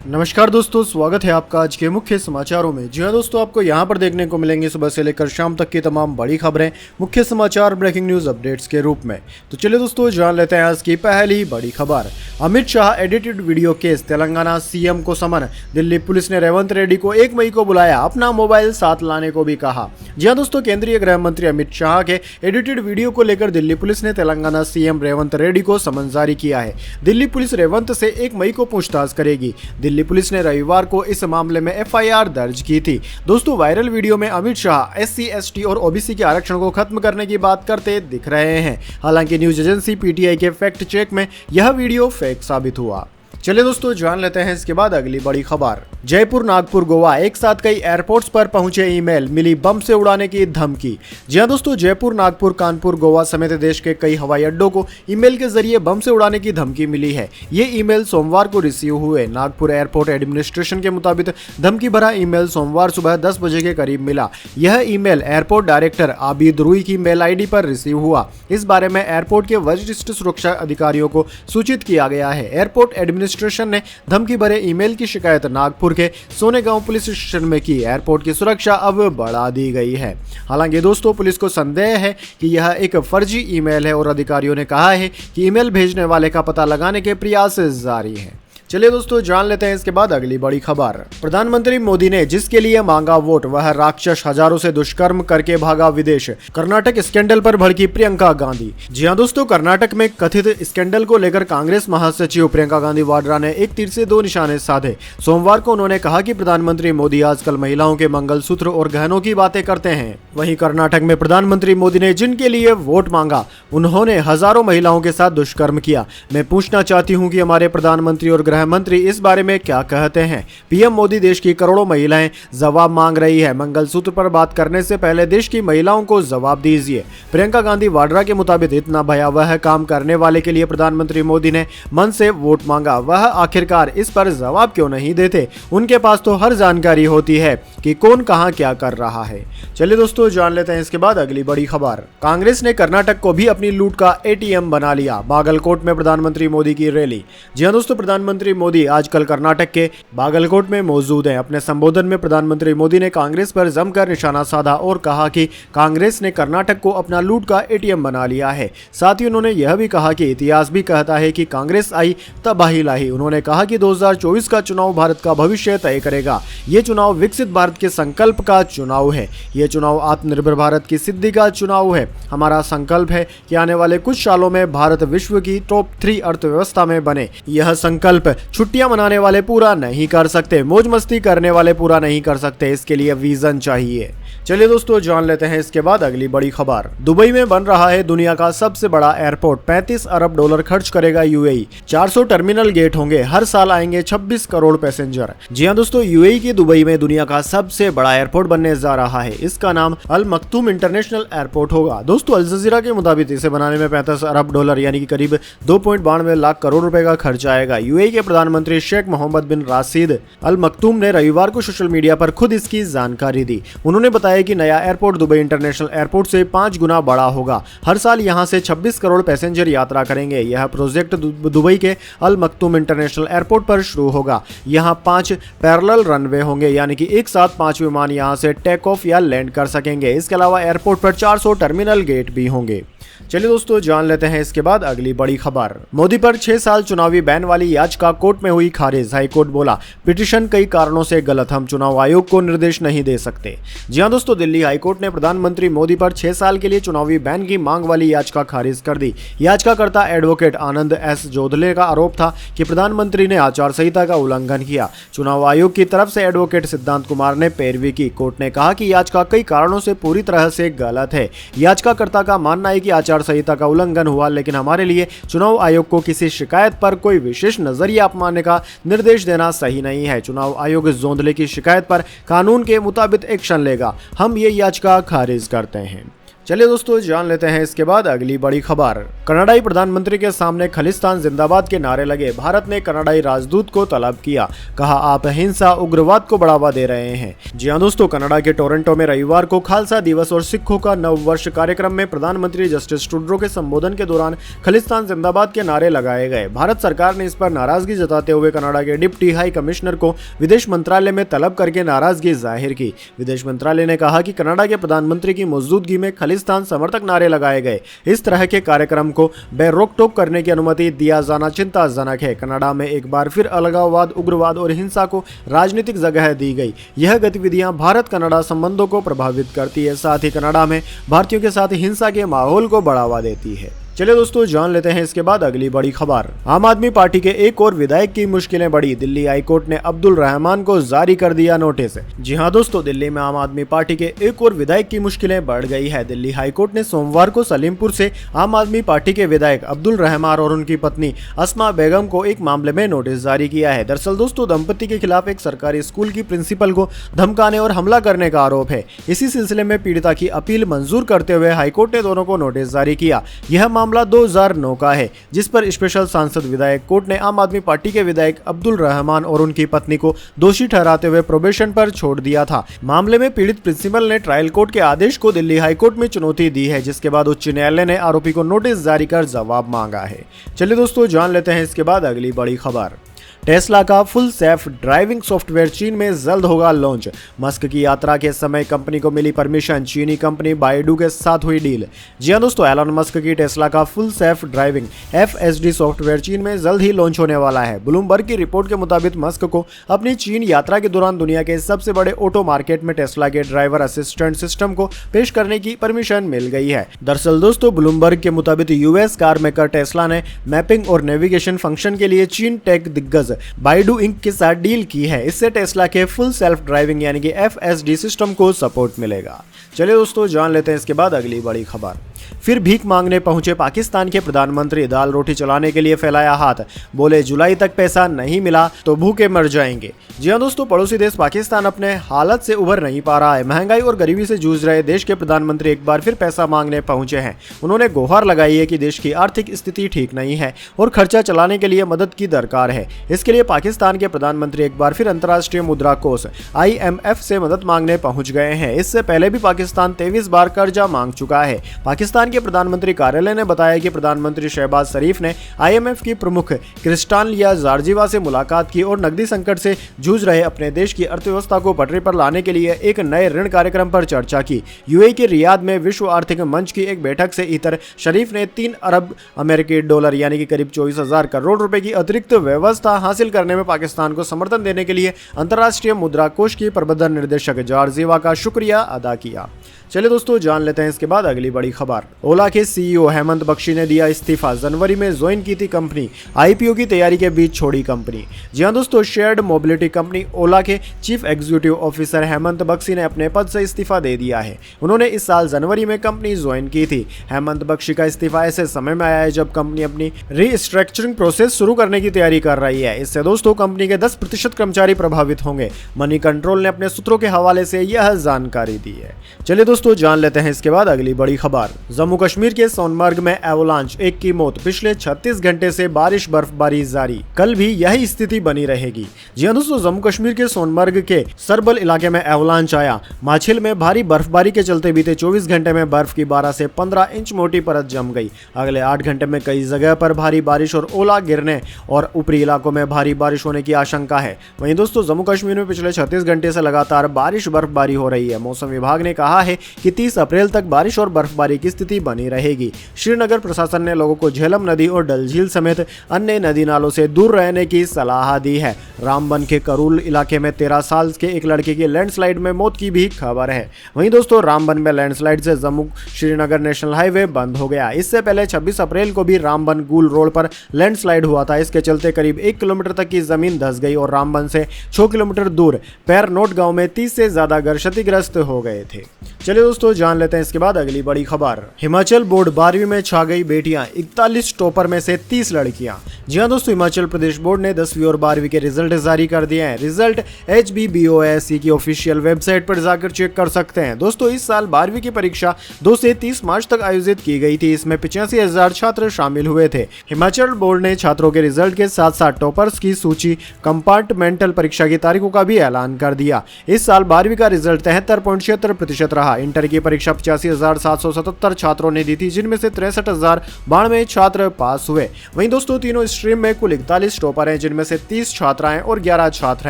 नमस्कार दोस्तों, स्वागत है आपका आज के मुख्य समाचारों में। जी हाँ दोस्तों, आपको यहाँ पर देखने को मिलेंगे सुबह से लेकर शाम तक की तमाम बड़ी खबरें मुख्य समाचार ब्रेकिंग न्यूज अपडेट्स के रूप में। तो चलिए दोस्तों, जान लेते हैं आज की पहली बड़ी खबर। Amit Shah edited video case, Telangana CM को समन। दिल्ली पुलिस ने रेवंत रेड्डी को 1 मई को बुलाया, अपना मोबाइल साथ लाने को भी कहा। जी हाँ दोस्तों, केंद्रीय गृह मंत्री अमित शाह के एडिटेड वीडियो को लेकर दिल्ली पुलिस ने तेलंगाना सीएम रेवंत रेड्डी को समन जारी किया है। दिल्ली पुलिस रेवंत से 1 मई को पूछताछ करेगी। दिल्ली पुलिस ने रविवार को इस मामले में एफआईआर दर्ज की थी। दोस्तों, वायरल वीडियो में अमित शाह एससी, एसटी और ओबीसी के आरक्षण को खत्म करने की बात करते दिख रहे हैं। हालांकि न्यूज एजेंसी पीटीआई के फैक्ट चेक में यह वीडियो फेक साबित हुआ। चलिए दोस्तों, जान लेते हैं इसके बाद अगली बड़ी खबर। जयपुर, नागपुर, गोवा एक साथ कई एयरपोर्ट्स पर पहुंचे ईमेल, मिली बम से उड़ाने की धमकी। जी हां दोस्तों, जयपुर, नागपुर, कानपुर, गोवा समेत देश के कई हवाई अड्डों को ईमेल के जरिए बम से उड़ाने की धमकी मिली है। ये ईमेल सोमवार को रिसीव हुए। नागपुर एयरपोर्ट एडमिनिस्ट्रेशन के मुताबिक धमकी भरा ईमेल सोमवार सुबह 10 बजे के करीब मिला। यह ईमेल एयरपोर्ट डायरेक्टर आबिद रुई की मेल आईडी पर रिसीव हुआ। इस बारे में एयरपोर्ट के वरिष्ठ सुरक्षा अधिकारियों को सूचित किया गया है। एयरपोर्ट एडमिनिस्ट्रेशन ने धमकी भरे ईमेल की शिकायत नागपुर के सोनेगांव पुलिस स्टेशन में की। एयरपोर्ट की सुरक्षा अब बढ़ा दी गई है। हालांकि दोस्तों, पुलिस को संदेह है कि यह एक फर्जी ईमेल है और अधिकारियों ने कहा है कि ईमेल भेजने वाले का पता लगाने के प्रयास जारी हैं। चलिए दोस्तों, जान लेते हैं इसके बाद अगली बड़ी खबर। प्रधानमंत्री मोदी ने जिसके लिए मांगा वोट, वह राक्षस, हजारों से दुष्कर्म करके भागा विदेश। कर्नाटक स्कैंडल पर भड़की प्रियंका गांधी। जी हां दोस्तों, कर्नाटक में कथित स्कैंडल को लेकर कांग्रेस महासचिव प्रियंका गांधी वाड्रा ने एक तीर से 2 निशाने साधे। सोमवार को उन्होंने कहा कि प्रधानमंत्री मोदी आजकल महिलाओं के मंगलसूत्र और गहनों की बातें करते हैं। वहीं कर्नाटक में प्रधानमंत्री मोदी ने जिनके लिए वोट मांगा, उन्होंने हजारों महिलाओं के साथ दुष्कर्म किया। मैं पूछना चाहती हूँ कि हमारे प्रधानमंत्री और मंत्री इस बारे में क्या कहते हैं। पीएम मोदी, देश की करोड़ों महिलाएं जवाब मांग रही है। मंगलसूत्र पर बात करने से पहले देश की महिलाओं को जवाब दीजिए। प्रियंका गांधी वाड्रा के मुताबिक इतना भयावह काम करने वाले के लिए प्रधानमंत्री मोदी ने मन से वोट मांगा। वह आखिरकार इस पर जवाब क्यों नहीं देते? उनके पास तो हर जानकारी होती है कि कौन कहां क्या कर रहा है। चलिए दोस्तों, जान लेते हैं इसके बाद अगली बड़ी खबर। कांग्रेस ने कर्नाटक को भी अपनी लूट का एटीएम बना लिया। बागलकोट में प्रधानमंत्री मोदी की रैली। जी हां दोस्तों, प्रधानमंत्री मोदी आजकल कर्नाटक के बागलकोट में मौजूद हैं। अपने संबोधन में प्रधानमंत्री मोदी ने कांग्रेस पर जमकर निशाना साधा और कहा कि कांग्रेस ने कर्नाटक को अपना लूट का एटीएम बना लिया है। साथ ही उन्होंने यह भी कहा कि इतिहास भी कहता है कि कांग्रेस आई तबाही लाई। उन्होंने कहा कि 2024 का चुनाव भारत का भविष्य तय करेगा। ये चुनाव विकसित भारत के संकल्प का चुनाव है। ये चुनाव आत्मनिर्भर भारत की सिद्धि का चुनाव है। हमारा संकल्प है कि आने वाले कुछ सालों में भारत विश्व की टॉप 3 अर्थव्यवस्था में बने। यह संकल्प छुट्टियां मनाने वाले पूरा नहीं कर सकते, मौज मस्ती करने वाले पूरा नहीं कर सकते। इसके लिए विजन चाहिए। चलिए दोस्तों, जान लेते हैं इसके बाद अगली बड़ी खबर। दुबई में बन रहा है दुनिया का सबसे बड़ा एयरपोर्ट। $35 अरब खर्च करेगा यूएई। 400 टर्मिनल गेट होंगे। हर साल आएंगे 26 करोड़ पैसेंजर। जी हां दोस्तों, यूएई की दुबई में दुनिया का सबसे बड़ा एयरपोर्ट बनने जा रहा है। इसका नाम अल मखतूम इंटरनेशनल एयरपोर्ट होगा। दोस्तों, अल जजीरा के मुताबिक इसे बनाने में $35 अरब यानी कि करीब 2.92 लाख करोड़ रुपए का खर्च आएगा। यूएई के प्रधानमंत्री शेख मोहम्मद बिन राशिद अल मखतूम ने रविवार को सोशल मीडिया पर खुद इसकी जानकारी दी। उन्होंने बताया कि नया एयरपोर्ट दुबई इंटरनेशनल एयरपोर्ट से 5 गुना बड़ा होगा। हर साल यहां से 26 करोड़ पैसेंजर यात्रा करेंगे। यह प्रोजेक्ट दुबई के अल मखतूम इंटरनेशनल एयरपोर्ट पर शुरू होगा। यहां 5 पैरेलल रनवे होंगे, यानी कि एक साथ 5 विमान यहां से टेक ऑफ या लैंड कर सकेंगे। इसके अलावा एयरपोर्ट पर 400 टर्मिनल गेट भी होंगे। चलिए दोस्तों, जान लेते हैं इसके बाद अगली बड़ी खबर। मोदी पर 6 साल चुनावी बैन वाली याचिका कोर्ट में हुई खारिज। हाईकोर्ट बोला, पिटीशन कई कारणों से गलत, हम चुनाव आयोग को निर्देश नहीं दे सकते। जी हां दोस्तों, दिल्ली हाईकोर्ट ने प्रधानमंत्री मोदी पर 6 साल के लिए चुनावी बैन की मांग वाली याचिका खारिज कर दी। याचिकाकर्ता एडवोकेट आनंद एस जोधले का आरोप था कि प्रधानमंत्री ने आचार संहिता का उल्लंघन किया। चुनाव आयोग की तरफ से एडवोकेट सिद्धांत कुमार ने पैरवी की। कोर्ट ने कहा कि याचिका कई कारणों से पूरी तरह से गलत है। याचिकाकर्ता का मानना है कि आचार संहिता का उल्लंघन हुआ, लेकिन हमारे लिए चुनाव आयोग को किसी शिकायत पर कोई विशेष नजरिया अपनाने का निर्देश देना सही नहीं है। चुनाव आयोग जोंधले की शिकायत पर कानून के मुताबिक एक्शन लेगा। हम ये याचिका खारिज करते हैं। चलिए दोस्तों जान लेते हैं इसके बाद अगली बड़ी खबर। कनाडाई प्रधानमंत्री के सामने खालिस्तान जिंदाबाद के नारे लगे। भारत ने कनाडाई राजदूत को तलब किया, कहा आप हिंसा उग्रवाद को बढ़ावा दे रहे हैं। जी हां दोस्तों, कनाडा के टोरंटो में रविवार को खालसा दिवस और सिखों का नव वर्ष कार्यक्रम में प्रधानमंत्री जस्टिन ट्रूडो के संबोधन के दौरान खालिस्तान जिंदाबाद के नारे लगाए गए। भारत सरकार ने इस पर नाराजगी जताते हुए कनाडा के डिप्टी हाई कमिश्नर को विदेश मंत्रालय में तलब करके नाराजगी जाहिर की। विदेश मंत्रालय ने कहा कि कनाडा के प्रधानमंत्री की मौजूदगी में खालिस्तान समर्थक नारे लगाए गए। इस तरह के कार्यक्रम को बेरोक टोक करने की अनुमति दिया जाना चिंताजनक है। कनाडा में एक बार फिर अलगाववाद, उग्रवाद और हिंसा को राजनीतिक जगह दी गई। यह गतिविधियां भारत कनाडा संबंधों को प्रभावित करती है, साथ ही कनाडा में भारतीयों के साथ हिंसा के माहौल को बढ़ावा देती है। चलिए दोस्तों जान लेते हैं इसके बाद अगली बड़ी खबर। आम आदमी पार्टी के एक और विधायक की मुश्किलें बढ़ी। दिल्ली हाईकोर्ट ने अब्दुल रहमान को जारी कर दिया नोटिस। जी हां दोस्तों, दिल्ली में आम आदमी पार्टी के एक और विधायक की मुश्किलें बढ़ गई है। दिल्ली हाईकोर्ट ने सोमवार को सलीमपुर से आम आदमी पार्टी के विधायक अब्दुल रहमान और उनकी पत्नी अस्मा बेगम को एक मामले में नोटिस जारी किया है। दरअसल दोस्तों, दंपति के खिलाफ एक सरकारी स्कूल की प्रिंसिपल को धमकाने और हमला करने का आरोप है। इसी सिलसिले में पीड़िता की अपील मंजूर करते हुए हाईकोर्ट ने दोनों को नोटिस जारी किया। यह मामला 2009 का है, जिस पर स्पेशल सांसद विधायक कोर्ट ने आम आदमी पार्टी के विधायक अब्दुल रहमान और उनकी पत्नी को दोषी ठहराते हुए प्रोबेशन पर छोड़ दिया था। मामले में पीड़ित प्रिंसिपल ने ट्रायल कोर्ट के आदेश को दिल्ली हाईकोर्ट में चुनौती दी है, जिसके बाद उच्च न्यायालय ने आरोपी को नोटिस जारी कर जवाब मांगा है। चलिए दोस्तों जान लेते हैं इसके बाद अगली बड़ी खबर। टेस्ला का फुल सेल्फ ड्राइविंग सॉफ्टवेयर चीन में जल्द होगा लॉन्च। मस्क की यात्रा के समय कंपनी को मिली परमिशन। चीनी कंपनी बायडू के साथ हुई डील। जी हां दोस्तों, एलन मस्क की टेस्ला का full self driving FSD software चीन में जल्द ही लॉन्च होने वाला है। ब्लूमबर्ग की रिपोर्ट के मुताबिक मस्क को अपनी चीन यात्रा के दौरान दुनिया के सबसे बड़े ऑटो मार्केट में टेस्ला के ड्राइवर असिस्टेंट सिस्टम को पेश करने की परमिशन मिल गई है। दरअसल दोस्तों, ब्लूमबर्ग के मुताबिक US कार मेकर टेस्ला ने मैपिंग और नेविगेशन फंक्शन के लिए चीन टेक दिग्गज बायडू इंक के साथ डील की है। इससे टेस्ला के फुल सेल्फ ड्राइविंग यानी कि FSD सिस्टम को सपोर्ट मिलेगा। चलिए दोस्तों जान लेते हैं इसके बाद अगली बड़ी खबर। फिर भीख मांगने पहुंचे पाकिस्तान के प्रधानमंत्री। दाल रोटी चलाने के लिए फैलाया हाथ, बोले जुलाई तक पैसा नहीं मिला तो भूखे मर जाएंगे। जी हां दोस्तों, पड़ोसी देश पाकिस्तान अपने हालत से उबर नहीं पा रहा है। महंगाई और गरीबी से जूझ रहे देश के प्रधानमंत्री एक बार फिर पैसा मांगने पहुंचे हैं। उन्होंने गुहार लगाई है कि देश की आर्थिक स्थिति ठीक नहीं है और खर्चा चलाने के लिए मदद की दरकार है। इसके लिए पाकिस्तान के प्रधानमंत्री एक बार फिर अंतर्राष्ट्रीय मुद्रा कोष IMF से मदद मांगने पहुंच गए हैं। इससे पहले भी पाकिस्तान 23 बार कर्जा मांग चुका है। पाकिस्तान के प्रधानमंत्री कार्यालय ने बताया कि प्रधानमंत्री शहबाज शरीफ ने IMF की प्रमुख क्रिस्टालिया जार्जिवा से मुलाकात की और नकदी संकट से जूझ रहे अपने देश की अर्थव्यवस्था को पटरी पर लाने के लिए एक नए ऋण कार्यक्रम पर चर्चा की। UAE के रियाद में विश्व आर्थिक मंच की एक बैठक से इतर शरीफ ने 3 अरब अमेरिकी डॉलर यानी कि करीब 24,000 करोड़ रुपए की अतिरिक्त व्यवस्था हासिल करने में पाकिस्तान को समर्थन देने के लिए अंतर्राष्ट्रीय मुद्रा कोष की प्रबंधन निर्देशक जार्जिवा का शुक्रिया अदा किया। चलिए दोस्तों जान लेते हैं इसके बाद अगली बड़ी खबर। ओला के CEO हेमंत बख्शी ने दिया इस्तीफा। जनवरी में ज्वाइन की थी कंपनी, IPO की तैयारी के बीच छोड़ी कंपनी। जी हां दोस्तों, शेयर्ड मोबिलिटी कंपनी ओला के chief executive officer Hemant Bakshi ने अपने पद से इस्तीफा दे दिया है। उन्होंने इस साल जनवरी में कंपनी ज्वाइन की थी। हेमंत बख्शी का इस्तीफा ऐसे समय में आया है जब कंपनी अपनी रीस्ट्रक्चरिंग प्रोसेस शुरू करने की तैयारी कर रही है। इससे दोस्तों कंपनी के 10% कर्मचारी प्रभावित होंगे। मनी कंट्रोल ने अपने सूत्रों के हवाले से यह जानकारी दी है। चलिए दोस्तों जान लेते हैं इसके बाद अगली बड़ी खबर। जम्मू कश्मीर के सोनमर्ग में एवलांच, एक की मौत। पिछले 36 घंटे से बारिश बर्फबारी जारी, कल भी यही स्थिति बनी रहेगी। जी हां दोस्तों, जम्मू कश्मीर के सोनमर्ग के सरबल इलाके में एवलांच आया। माछिल में भारी बर्फबारी के चलते बीते 24 घंटे में बर्फ की 12 से 15 इंच मोटी परत जम गई। अगले 8 घंटे में कई जगह पर भारी बारिश और ओला गिरने और ऊपरी इलाकों में भारी बारिश होने की आशंका है। वहीं दोस्तों जम्मू कश्मीर में पिछले 36 घंटे से लगातार बारिश बर्फबारी हो रही है। मौसम विभाग ने कहा है कि 30 अप्रैल तक बारिश और बर्फबारी की स्थिति बनी रहेगी। श्रीनगर प्रशासन ने लोगों को झेलम नदी और डल झील समेत अन्य नदी नालों से दूर रहने की सलाह दी है। रामबन के करूल इलाके में 13 साल के एक लड़के की लैंडस्लाइड में मौत की भी खबर है। वहीं दोस्तों रामबन में लैंडस्लाइड से जम्मू श्रीनगर नेशनल हाईवे बंद हो गया। इससे पहले 26 अप्रैल को भी रामबन गुल रोड पर लैंडस्लाइड हुआ था। इसके चलते करीब 1 किलोमीटर तक की जमीन धंस गई और रामबन से 6 किलोमीटर दूर पैरनोट गांव में 30 से ज्यादा घर क्षतिग्रस्त हो गए थे। चलिए चलिए दोस्तों जान लेते हैं इसके बाद अगली बड़ी खबर। हिमाचल बोर्ड 12वीं में छा गई बेटियां, 41 टॉपर में से 30 लड़कियां। जी हां दोस्तों, हिमाचल प्रदेश बोर्ड ने 10वीं और 12वीं के रिजल्ट जारी कर दिए हैं। रिजल्ट HBBOSE की ऑफिशियल वेबसाइट पर जाकर चेक कर सकते हैं। दोस्तों इस साल 12वीं की परीक्षा 2 से 30 मार्च तक आयोजित की गई थी। इसमें 85,000 छात्र शामिल हुए थे। हिमाचल बोर्ड ने छात्रों के रिजल्ट के साथ साथ टॉपर्स की सूची, कंपार्टमेंटल परीक्षा की तारीखों का भी ऐलान कर दिया। इस साल 12वीं का रिजल्ट 73.76% रहा। इंटर की परीक्षा 85,777 छात्रों ने दी थी, जिनमें से 63,092 छात्र पास हुए। वहीं दोस्तों तीनों स्ट्रीम में कुल 41 टॉपर हैं, जिनमें से 30 छात्राएं और 11 छात्र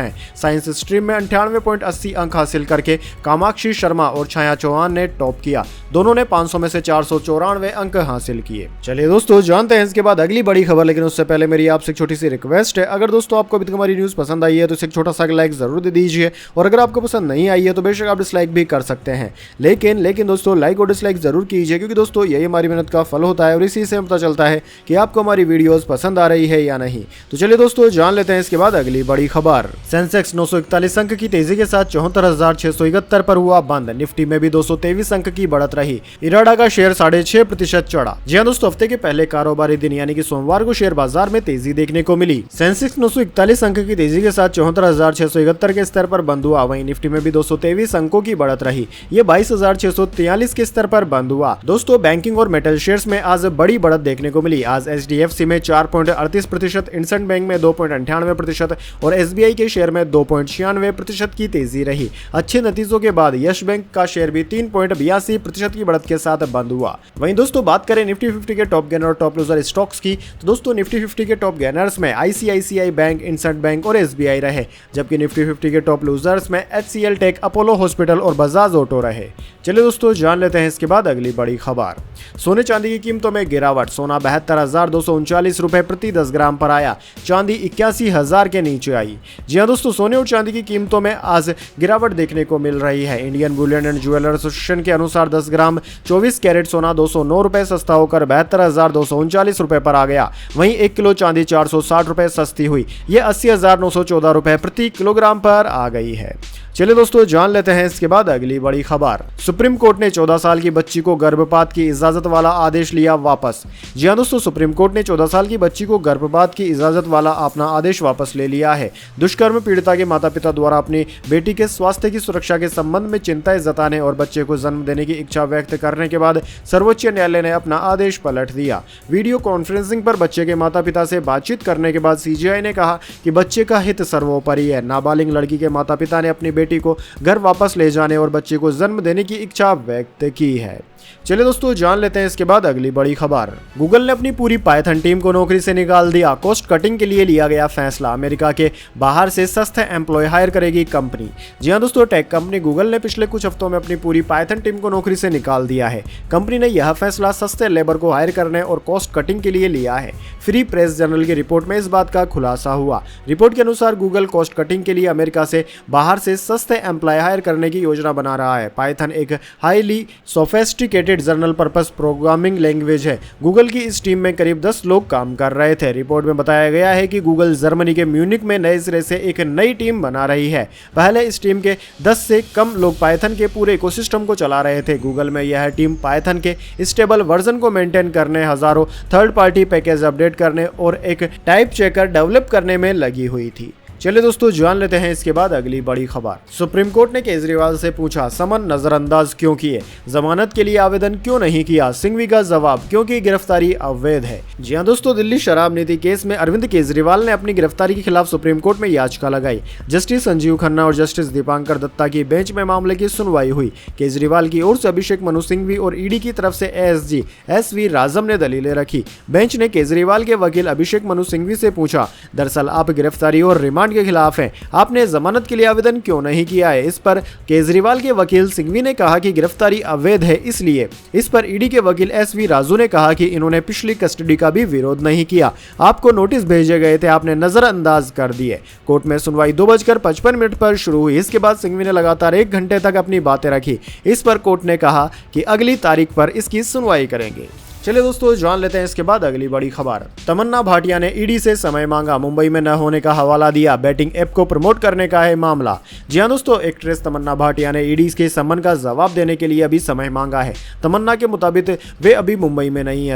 हैं। साइंस स्ट्रीम में 98.80 अंक हासिल करके कामाक्षी शर्मा और छाया चौहान ने टॉप किया। दोनों ने 500 में से 494 अंक हासिल किए। चलिए दोस्तों जानते हैं इसके बाद अगली बड़ी खबर, लेकिन उससे पहले मेरी आपसे एक छोटी सी रिक्वेस्ट है। अगर दोस्तों आपको अभी तक हमारी न्यूज पसंद आई है तो इसे एक छोटा सा लाइक जरूर दे दीजिए, और अगर आपको पसंद नहीं आई है तो बेशक आप डिसलाइक भी कर सकते हैं। लेकिन दोस्तों लाइक और डिसलाइक जरूर कीजिए, क्योंकि दोस्तों यही हमारी मेहनत का फल होता है और इसी से पता चलता है कि आपको हमारी वीडियोस पसंद आ रही है या नहीं। तो चलिए दोस्तों जान लेते हैं इसके बाद अगली बड़ी खबर। सेंसेक्स 941 अंक की तेजी के साथ 74,671 पर हुआ बंद। निफ्टी में भी 223 अंक की बढ़त रही। इराडा का शेयर 6.5% चढ़ा। जी हां दोस्तों, हफ्ते के पहले कारोबारी दिन यानी कि सोमवार को शेयर बाजार में तेजी देखने को मिली। सेंसेक्स 941 अंक की तेजी के साथ 74,671 के स्तर पर बंद हुआ। वहीं निफ्टी में भी 223 अंकों की बढ़त रही। ये 22,643 के स्तर पर बंद हुआ। दोस्तों बैंकिंग और मेटल शेयर्स में आज बड़ी बढ़त देखने को मिली। आज HDFC में 4.38%, इंडसइंड बैंक में 2.98% और SBI के शेयर में 2.96% की तेजी रही। अच्छे नतीजों के बाद यश बैंक का शेयर भी 3.82% की बढ़त के साथ बंद हुआ। वहीं दोस्तों बात करें निफ्टी 50 के टॉप गेनर और टॉप लूजर स्टॉक्स की, तो दोस्तों निफ्टी 50 के टॉप गेनर्स में ICICI बैंक, इंडसइंड बैंक और SBI रहे, जबकि निफ्टी 50 के टॉप लूजर्स में HCL टेक, अपोलो हॉस्पिटल और बजाज ऑटो रहे। चलिए दोस्तों जान लेते हैं इसके बाद अगली बड़ी खबर। सोने चांदी की कीमतों में गिरावट। सोना 72,239 रुपए प्रति 10 ग्राम पर आया। चांदी 81,000 के नीचे आई। जी हां दोस्तों, सोने और चांदी की कीमतों में आज गिरावट देखने को मिल रही है। Indian Boolean and jeweller association के अनुसार 10 ग्राम 24 कैरेट सोना 209 रुपए सस्ता होकर 72,239 रुपए पर आ गया। वहीं 1 किलो चांदी 460 रुपए सस्ती हुई। ये 80,914 रुपए प्रति किलोग्राम पर आ गई है। चलिए दोस्तों जान लेते हैं इसके बाद अगली बड़ी खबर। सुप्रीम कोर्ट ने 14 साल की बच्ची को गर्भपात की इजाजत वाला आदेश लिया वापस। जी हां दोस्तों, सुप्रीम कोर्ट ने 14 साल की बच्ची को गर्भपात की इजाजत वाला अपना आदेश वापस ले लिया है। दुष्कर्म पीड़िता के माता पिता द्वारा अपनी बेटी के स्वास्थ्य की सुरक्षा के संबंध में चिंताएं जताने और बच्चे को जन्म देने की इच्छा व्यक्त करने के बाद सर्वोच्च न्यायालय ने अपना आदेश पलट दिया। वीडियो कॉन्फ्रेंसिंग पर बच्चे के माता पिता से बातचीत करने के बाद CJI ने कहा कि बच्चे का हित सर्वोपरि है। नाबालिग लड़की के माता पिता ने अपनी बेटी को घर वापस ले जाने और बच्चे को जन्म देने की इच्छा व्यक्त की है। चलिए दोस्तों जान लेते हैं इसके बाद अगली बड़ी खबर। गूगल ने अपनी पूरी पाइथन टीम को नौकरी से निकाल दिया। कॉस्ट कटिंग के लिए लिया गया फैसला। अमेरिका के बाहर से सस्ते एम्प्लॉय हायर करेगी कंपनी। जी हां दोस्तों, टेक कंपनी गूगल ने पिछले कुछ हफ्तों में अपनी पूरी पाइथन टीम को नौकरी से निकाल दिया है। कंपनी ने यह फैसला सस्ते लेबर को हायर करने और कॉस्ट कटिंग के लिए लिया है। फ्री प्रेस जर्नल की रिपोर्ट में इस बात का खुलासा हुआ। रिपोर्ट के अनुसार गूगल कॉस्ट कटिंग के लिए अमेरिका से बाहर से सस्ते एम्प्लॉय हायर करने की योजना बना रहा है। पाइथन एक highly sophisticated general purpose programming language है। गूगल की इस टीम में करीब 10 लोग काम कर रहे थे। रिपोर्ट में बताया गया है कि गूगल जर्मनी के म्यूनिक में नए सिरे से एक नई टीम बना रही है। पहले इस टीम के 10 से कम लोग पाइथन के पूरे इकोसिस्टम को चला रहे थे। गूगल में यह टीम पाइथन के स्टेबल वर्जन को मेंटेन करने, हजारों थर्ड पार्टी पैकेज अपडेट करने और एक टाइप चेकर डेवलप करने में लगी हुई थी। चलिए दोस्तों जान लेते हैं इसके बाद अगली बड़ी खबर। सुप्रीम कोर्ट ने केजरीवाल से पूछा, समन नजरअंदाज क्यों किए, जमानत के लिए आवेदन क्यों नहीं किया। सिंघवी का जवाब, क्योंकि गिरफ्तारी अवैध है। जी हां दोस्तों, दिल्ली शराब नीति केस में अरविंद केजरीवाल ने अपनी गिरफ्तारी के खिलाफ सुप्रीम कोर्ट में याचिका लगाई। जस्टिस संजीव खन्ना और जस्टिस दीपांकर दत्ता की बेंच में मामले की सुनवाई हुई। केजरीवाल की ओर से अभिषेक मनु सिंघवी और ईडी की तरफ से ASG SV राजम ने दलीलें रखी। बेंच ने केजरीवाल के वकील अभिषेक मनु सिंघवी से पूछा, दरअसल आप गिरफ्तारी और रिमांड के खिलाफ हैं, आपने जमानत के लिए आवेदन क्यों नहीं किया है। इस पर केजरीवाल के वकील सिंघवी ने कहा कि गिरफ्तारी अवैध है इसलिए। इस पर ईडी के वकील SV राजू ने कहा कि इन्होंने पिछली कस्टडी का भी विरोध नहीं किया, आपको नोटिस भेजे गए थे, आपने नजरअंदाज कर दिए। कोर्ट में सुनवाई 2:55 पर शुरू हुई। इसके बाद सिंघवी ने लगातार 1 घंटे तक अपनी बातें रखी। इस पर कोर्ट ने कहा कि अगली तारीख पर इसकी सुनवाई करेंगे। चलिए दोस्तों जान लेते हैं इसके बाद अगली बड़ी खबर। तमन्ना भाटिया ने ईडी से समय मांगा, मुंबई में न होने का हवाला दिया, बैटिंग ऐप को प्रमोट करने का है मामला। जी हां दोस्तों, एक्ट्रेस तमन्ना भाटिया ने ईडी के समन का जवाब देने के लिए अभी समय मांगा है। तमन्ना के मुताबिक वे अभी मुंबई में नहीं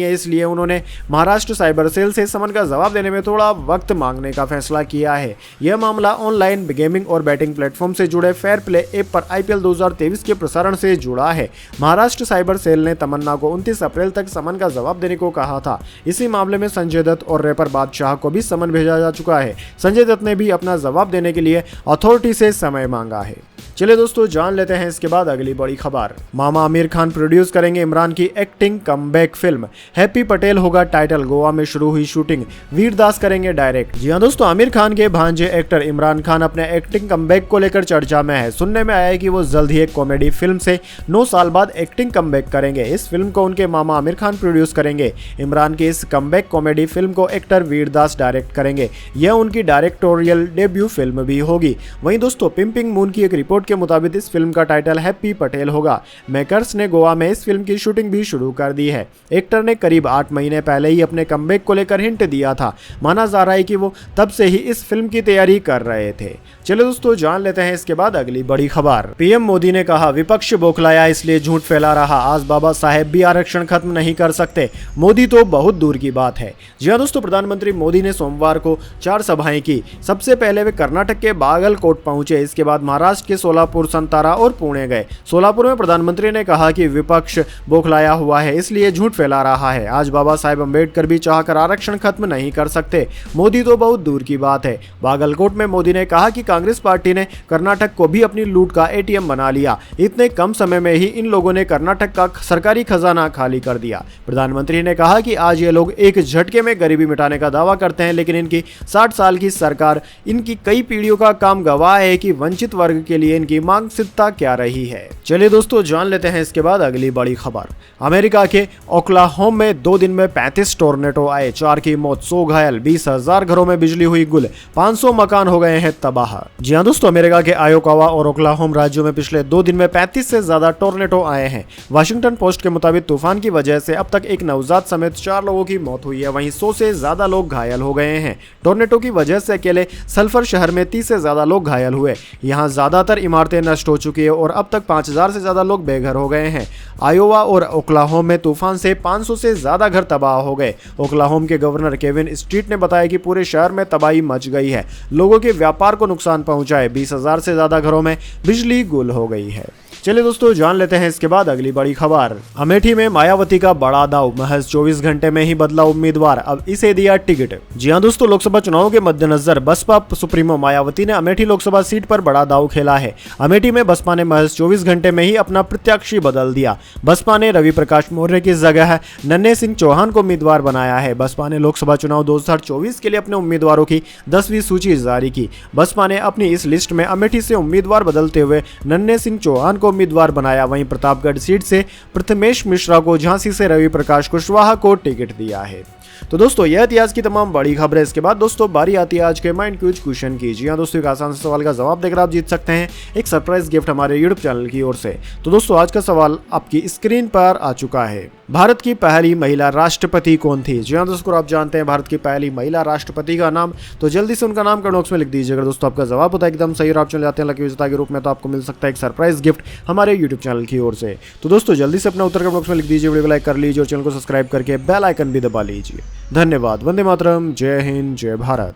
है। इसलिए उन्होंने महाराष्ट्र साइबर सेल से समन का जवाब देने में थोड़ा वक्त मांगने का फैसला किया है। यह मामला ऑनलाइन गेमिंग और बैटिंग प्लेटफॉर्म से जुड़े फेयर प्ले ऐप पर IPL 2023 के प्रसारण से जुड़ा है। महाराष्ट्र साइबर सेल ने तमन्ना को 29 अप्रैल तक समन का जवाब देने को कहा था। इसी मामले में संजय दत्त और रैपर बादशाह को भी समन भेजा जा चुका है। संजय दत्त ने भी अपना जवाब देने के लिए अथॉरिटी से समय मांगा है। चलिए दोस्तों जान लेते हैं इसके बाद अगली बड़ी खबर। मामा आमिर खान प्रोड्यूस करेंगे इमरान की acting comeback film. Happy Patel होगा टाइटल। गोवा में शुरू हुई शूटिंग, वीर दास करेंगे डायरेक्ट। जी हां दोस्तों, आमिर खान के भांजे एक्टर इमरान खान अपने एक्टिंग कमबैक को लेकर चर्चा में है। सुनने में आया है कि वो जल्द ही एक कॉमेडी फिल्म से 9 साल बाद एक्टिंग कमबैक करेंगे। इस फिल्म को उनके मामा आमिर खान प्रोड्यूस करेंगे। इमरान की इस कमबैक कॉमेडी फिल्म को एक्टर वीर दास डायरेक्ट करेंगे। यह उनकी डायरेक्टोरियल डेब्यू फिल्म भी होगी। वहीं दोस्तों, पिंपिंग मून की एक रिपोर्ट के मुताबिक इस फिल्म का टाइटल हैप्पी पटेल होगा। मेकर्स ने गोवा में इस फिल्म की शूटिंग भी शुरू कर दी है। एक्टर ने करीब 8 महीने पहले ही अपने कमबैक को लेकर हिंट दिया था। माना जा रहा है कि वो तब से ही इस फिल्म की तैयारी कर रहे थे। चलो दोस्तों जान लेते हैं इसके बाद अगली बड़ी खबर। पीएम मोदी ने कहा विपक्ष बौखलाया इसलिए झूठ फैला रहा, आज बाबा साहेब भी आरक्षण खत्म नहीं कर सकते, मोदी तो बहुत दूर की बात है। जी हां दोस्तों, प्रधानमंत्री मोदी ने सोमवार को 4 सभाएं की। सबसे पहले वे कर्नाटक के बागलकोट पहुंचे। इसके बाद महाराष्ट्र के सोलापुर, संतारा और पुणे गए। सोलापुर में प्रधानमंत्री ने कहा कि विपक्ष बौखलाया हुआ है इसलिए झूठ फैला रहा है, आज बाबा साहेब अम्बेडकर भी चाहकर आरक्षण खत्म नहीं कर सकते, मोदी तो बहुत दूर की बात है। बागलकोट में मोदी ने कहा कि कांग्रेस पार्टी ने कर्नाटक को भी अपनी लूट का ATM बना लिया। इतने कम समय में ही इन लोगों ने कर्नाटक का सरकारी खजाना खाली कर दिया। प्रधानमंत्री ने कहा कि आज ये लोग एक झटके में गरीबी मिटाने का दावा करते हैं, लेकिन इनकी 60 साल की सरकार इनकी कई पीढ़ियों का काम गवाह है कि वंचित वर्ग के लिए इनकी मानसिकता क्या रही है। चलिए दोस्तों जान लेते हैं इसके बाद अगली बड़ी खबर। अमेरिका के ओक्लाहोमा में 2 दिन में 35 टोर्नेडो आए, 4 की मौत, 100 घायल, 20,000 घरों में बिजली हुई गुल, 500 मकान हो गए हैं तबाह। जी हां दोस्तों, अमेरिका के आयोकावा और ओक्लाहोमा राज्यों में पिछले 2 दिन में 35 से ज्यादा टोर्नेडो आए हैं। वाशिंगटन पोस्ट के मुताबिक तूफान की वजह से अब तक एक नवजात समेत 4 लोगों की मौत हुई है, वहीं 100 से ज्यादा लोग घायल हो गए हैं। टोर्नेडो की वजह से अकेले सल्फर शहर में 30 से ज्यादा लोग घायल हुए। यहाँ ज्यादातर इमारतें नष्ट हो चुकी है और अब तक 5000 से ज्यादा लोग बेघर हो गए हैं। आयोवा और ओक्लाहोमा में तूफान से 500 से ज्यादा घर तबाह हो गए। ओक्लाहोमा के गवर्नर केविन स्ट्रीट ने बताया कि पूरे शहर में तबाही मच गई है, लोगों के व्यापार को नुकसान पहुंचा है, 20,000 से ज्यादा घरों में बिजली गुल हो गई है। चलिए दोस्तों जान लेते हैं इसके बाद अगली बड़ी खबर। अमेठी में मायावती का बड़ा दाव, महज 24 घंटे में ही बदला उम्मीदवार, अब इसे दिया टिकट। जी हां दोस्तों, लोकसभा चुनाव के मद्देनजर बसपा सुप्रीमो मायावती ने अमेठी लोकसभा सीट पर बड़ा दाव खेला है। अमेठी में बसपा ने महज 24 घंटे में ही अपना प्रत्याशी बदल दिया। बसपा ने रवि प्रकाश मौर्य की जगह नन्हे सिंह चौहान को उम्मीदवार बनाया है। बसपा ने लोकसभा चुनाव 2024 के लिए अपने उम्मीदवारों की 10वीं सूची जारी की। बसपा ने अपनी इस लिस्ट में अमेठी से उम्मीदवार बदलते हुए नन्हे सिंह चौहान को उम्मीदवार बनाया। वहीं प्रतापगढ़ सीट से प्रथमेश मिश्रा को, झांसी से रवि प्रकाश कुशवाहा को टिकट दिया है। तो दोस्तों यह थी आज की तमाम बड़ी खबरें। इसके बाद दोस्तों बारी आती है आज के माइंड क्विज क्वेश्चन की। जी हां दोस्तों, एक आसान से सवाल का जवाब देकर आप जीत सकते हैं एक सरप्राइज गिफ्ट हमारे यूट्यूब चैनल की ओर से। तो दोस्तों आज का सवाल आपकी स्क्रीन पर आ चुका है। भारत की पहली महिला राष्ट्रपति कौन थी? जी हां दोस्तों, आप जानते हैं भारत की पहली महिला राष्ट्रपति का नाम, तो जल्दी से उनका नाम कमेंट बॉक्स में लिख दीजिए। अगर दोस्तों आपका जवाब होता है एकदम सही और आप चले जाते हैं लकी विजेता के रूप में, तो आपको मिल सकता है एक सरप्राइज गिफ्ट हमारे यूट्यूब चैनल की ओर से। तो दोस्तों जल्दी से अपना उत्तर कमेंट बॉक्स में लिख दीजिए, वीडियो को लाइक कर लीजिए और चैनल को सब्सक्राइब करके बेल आइकन भी दबा लीजिए। धन्यवाद। वंदे मातरम। जय हिंद, जय भारत।